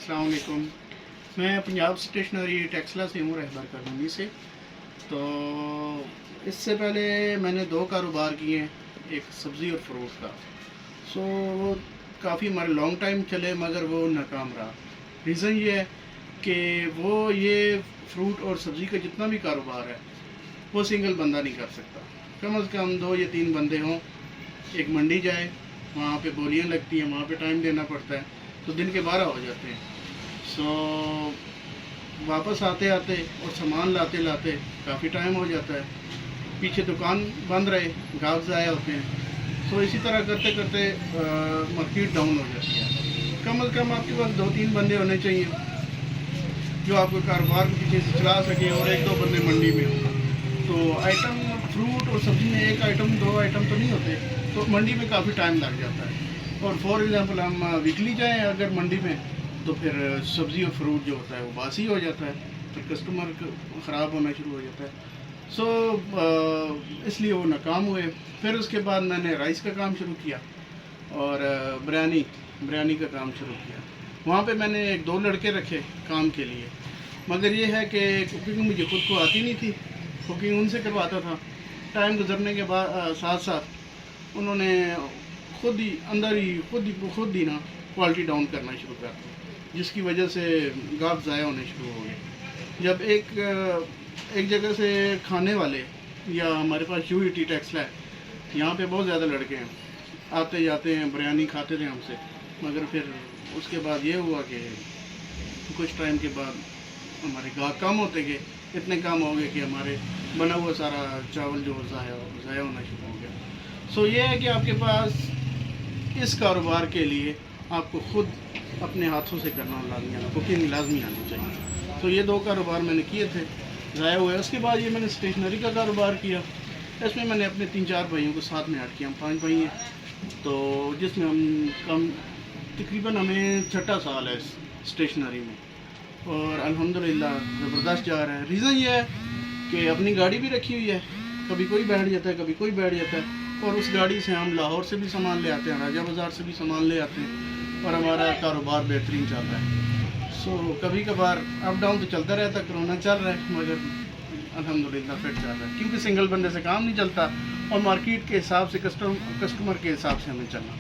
السلام علیکم. میں پنجاب اسٹیشنری ٹیکسلا سے ہوں، رہبر کالونی سے. تو اس سے پہلے میں نے 2 کاروبار کیے ہیں، ایک سبزی اور فروٹ کا. وہ کافی ہمارے لانگ ٹائم چلے مگر وہ ناکام رہا. ریزن یہ ہے کہ یہ فروٹ اور سبزی کا جتنا بھی کاروبار ہے وہ سنگل بندہ نہیں کر سکتا. کم از کم 2 یا 3 بندے ہوں. ایک منڈی جائے، وہاں پہ بولیاں لگتی ہیں، وہاں پہ ٹائم دینا پڑتا ہے، تو دن کے 12 ہو جاتے ہیں. واپس آتے آتے اور سامان لاتے لاتے کافی ٹائم ہو جاتا ہے. پیچھے دکان بند رہے، گاہک ضائع ہوتے ہیں. اسی طرح کرتے کرتے مارکیٹ ڈاؤن ہو جاتی ہے. کم از کم آپ کے پاس 2-3 بندے ہونے چاہیے جو آپ کے کاروبار کو پیچھے سے چلا سکیں، اور 1-2 بندے منڈی میں ہوں. تو آئٹم فروٹ اور سبزی میں 1 آئٹم 2 آئٹم تو نہیں ہوتے، تو منڈی میں کافی ٹائم لگ جاتا ہے. اور فار ایگزامپل ہم ویکلی جائیں اگر منڈی میں، تو پھر سبزی اور فروٹ جو ہوتا ہے وہ باسی ہو جاتا ہے، پھر کسٹمر خراب ہونا شروع ہو جاتا ہے. اس لیے وہ ناکام ہوئے. پھر اس کے بعد میں نے رائس کا کام شروع کیا اور بریانی کا کام شروع کیا. وہاں پہ میں نے 1-2 لڑکے رکھے کام کے لیے، مگر یہ ہے کہ کوکنگ مجھے خود کو آتی نہیں تھی. کوکنگ ان سے کرواتا تھا. ٹائم گزرنے کے بعد ساتھ انہوں نے خود ہی نا کوالٹی ڈاؤن کرنا شروع کر دی، جس کی وجہ سے گاہک ضائع ہونے شروع ہو گئے. جب ایک جگہ سے کھانے والے، یا ہمارے پاس UET ٹیکسلا ہے، یہاں پہ بہت زیادہ لڑکے ہیں، آتے جاتے ہیں، بریانی کھاتے تھے ہم سے. مگر پھر اس کے بعد یہ ہوا کہ کچھ ٹائم کے بعد ہمارے گاہک کم ہوتے گئے. اتنے کم ہو گئے کہ ہمارے بنا ہوا سارا چاول جو ضائع ہونا شروع ہو گیا. یہ ہے کہ آپ کے پاس اس کاروبار کے لیے آپ کو خود اپنے ہاتھوں سے کرنا لازمی، کوکنگ لازمی آنی چاہیے. یہ 2 کاروبار میں نے کیے تھے، ضائع ہوئے. اس کے بعد یہ میں نے اسٹیشنری کا کاروبار کیا. اس میں نے اپنے 3-4 بھائیوں کو ساتھ میں ایڈ کیا. ہم 5 بھائی ہیں، تو جس میں ہم تقریباً ہمیں 6واں سال ہے اسٹیشنری میں، اور الحمدللہ زبردست جا رہا ہے. ریزن یہ ہے کہ اپنی گاڑی بھی رکھی ہوئی ہے، کبھی کوئی بیٹھ جاتا ہے، کبھی کوئی بیٹھ جاتا ہے، اور اس گاڑی سے ہم لاہور سے بھی سامان لے آتے ہیں، راجہ بازار سے بھی سامان لے آتے ہیں، اور ہمارا کاروبار بہترین چل رہا ہے. کبھی کبھار اپ ڈاؤن تو چلتا رہتا، کرونا چل رہا ہے، مگر الحمدللہ فٹ چل رہا ہے، کیونکہ سنگل بندے سے کام نہیں چلتا، اور مارکیٹ کے حساب سے کسٹمر کے حساب سے ہمیں چلنا.